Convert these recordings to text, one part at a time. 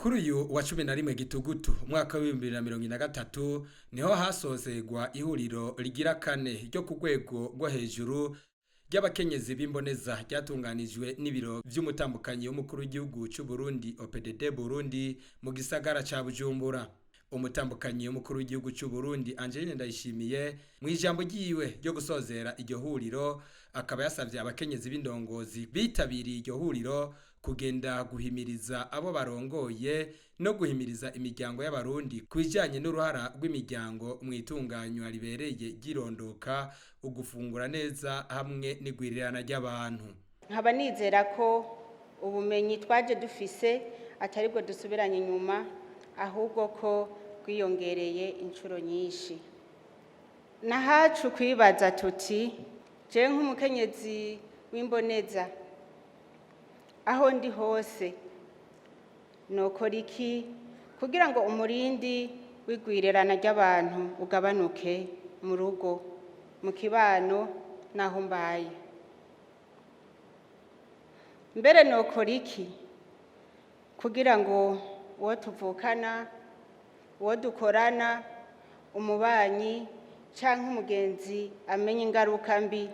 Kuri uyu wa 11 Gitugutu umwaka wa 2023 niho hasozegwa ihuriro rigira kane ryo ku rwego rwo hejuru ry'abakenyezi b'imboneza ryatunganijwe n'ibiro vy'umutambukanyi w'umukuru w'igihugu cy'u Burundi OPDD-BDI mu gisagara ca Bujumbura. Umutambukanyi w'umukuru w'igihugu cy'u Burundi Angeline Ndayishimiye mu ijambo ryiwe ryo gusozera iryo huriro akaba yasavye abakenyezi b'indongozi bitabiriye iryo huriro kugenda guhimiriza abo barongoye no guhimiriza imiryango y'abarundi kwijanye n'uruhara rw'imiryango mu itunganywa ribereye girondoka ugufungura neza hamwe n'igwirirana ry'abantu. Nkaba nizera ko ubumenyi twaje dufise ataribwo dusubiranye inyuma ahubwo ko kwiyongereye inshuro nyinshi. Nahacu kwibaza tuti je nk'umukenyezi w'imboneza aho ndi hose nokora iki kugira ngo umurindi w'igwirirana ry'abantu ugabanuke mu rugo mu kibano naho mbaye. Mbere nokora iki kugira ngo uwo tuvukana uwo dukorana umubanyi canke umugenzi amenye ingaruka mbi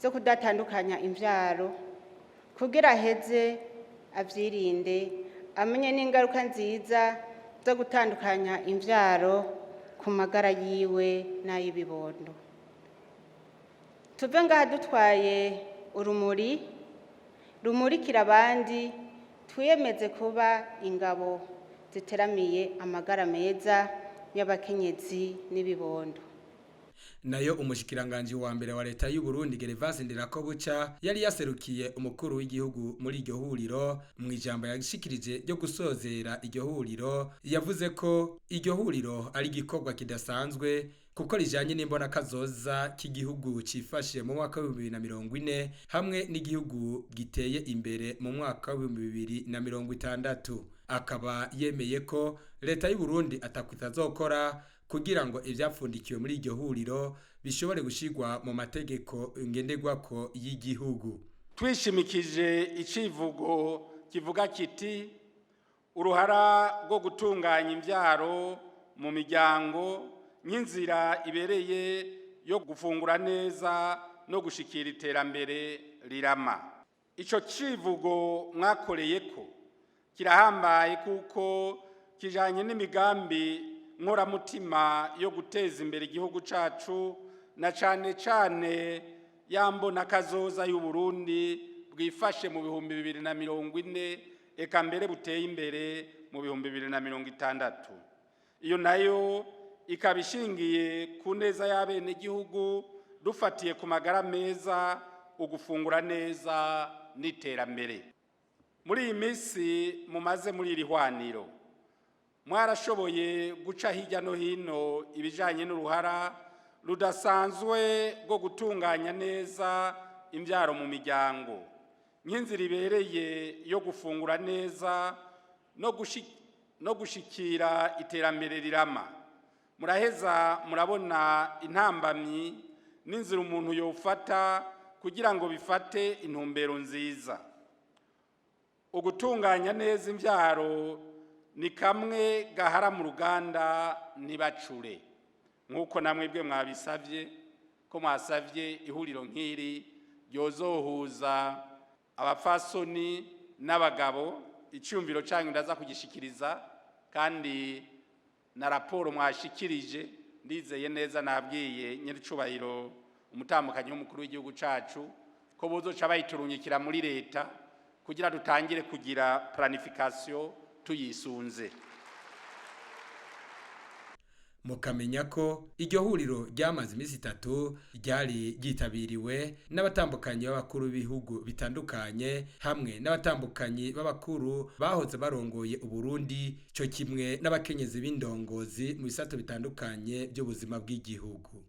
zo kudatandukanya imvyaro kugira heze avyirinde amenye n'ingaruka nziza zo gutandukanya imvyaro ku magara yiwe n'ay'ibibondo. Tuve ngaha dutwaye urumuri rumurikira abandi, twiyemeze kuba ingabo ziteramiye amagara meza y'abakenyezi n'ibibondo. Nayo umushikiranganje wa mbere wa leta y'u Burundi Gervase Ndirakobuca yari yaserukiye umukuru w'igihugu muri iryo huriro mu ijambo yashikirije ryo gusozera iryo huriro yavuze ko iryo huriro ari gikorwa kidasanzwe kuko rijanye n'imbona kazoza k'igihugu cifashe mu mwaka wa 2040 hamwe n'igihugu giteye imbere mu mwaka wa 2060. Akaba yemeye ko leta y'u Burundi atakwitazokora kugira ngo ivyapfundikiwe muri iryo huriro bishobore gushirwa mu mategeko ngenderwako y'igihugu. Twishimikije icivugo kivuga kiti uruhara rwo gutunganya imvyaro mu miryango nk'inzira ibereye yo gufungura neza no gushikira iterambere rirama. Ico civugo mwakoreyeko kirahambaye kuko kijanye n'imigambi nkoramutima yo guteza imbere igihugu cacu na cane cane yambona kazoza y'u Burundi bwifashe mu 2040 eka mbere buteye imbere mu 2060. Iyo nayo ikabishingiye ku neza y'abene igihugu dufatiye ku magara meza ugufungura neza n'iterambere. Muri iyi minsi mumaze muri iri hwaniro mwarashoboye guca hirya no hino ibijanye n'uruhara rudasanzwe rwo gutunganya neza imvyaro mu miryango nk'inzira ibereye yo gufungura neza no gushikira iterambere rirama. Muraheza murabona intambamyi n'inzira umuntu yofata kugira ngo bifate intumbero nziza. Ugutunganya neza imvyaro ni kamwe gahara mu ruganda ntibacure nk'uko namwebwe mwabisavye ko mwasavye ihuriro nk'iri ryozohuza abafasoni n'abagabo. Iciyumviro canyu ndaza kugishikiriza kandi na raporo mwashikirije ndizeye neza nabwiye nyiricubahiro umutambukanyi w'umukuru w'igihugu cacu ko bozoca bayiturunyikira muri leta kugira dutangire kugira planification tuyisunze. Mukamenya ko iryo huriro ryamaze imisi 3 ryari ryitabiriwe n'abatambukanyi b'abakuru b'ibihugu bitandukanye hamwe n'abatambukanyi b'abakuru bahoze barongoye u Burundi cyo kimwe n'abakenyezi b'indongozi mu bisato bitandukanye by'ubuzima bw'igihugu.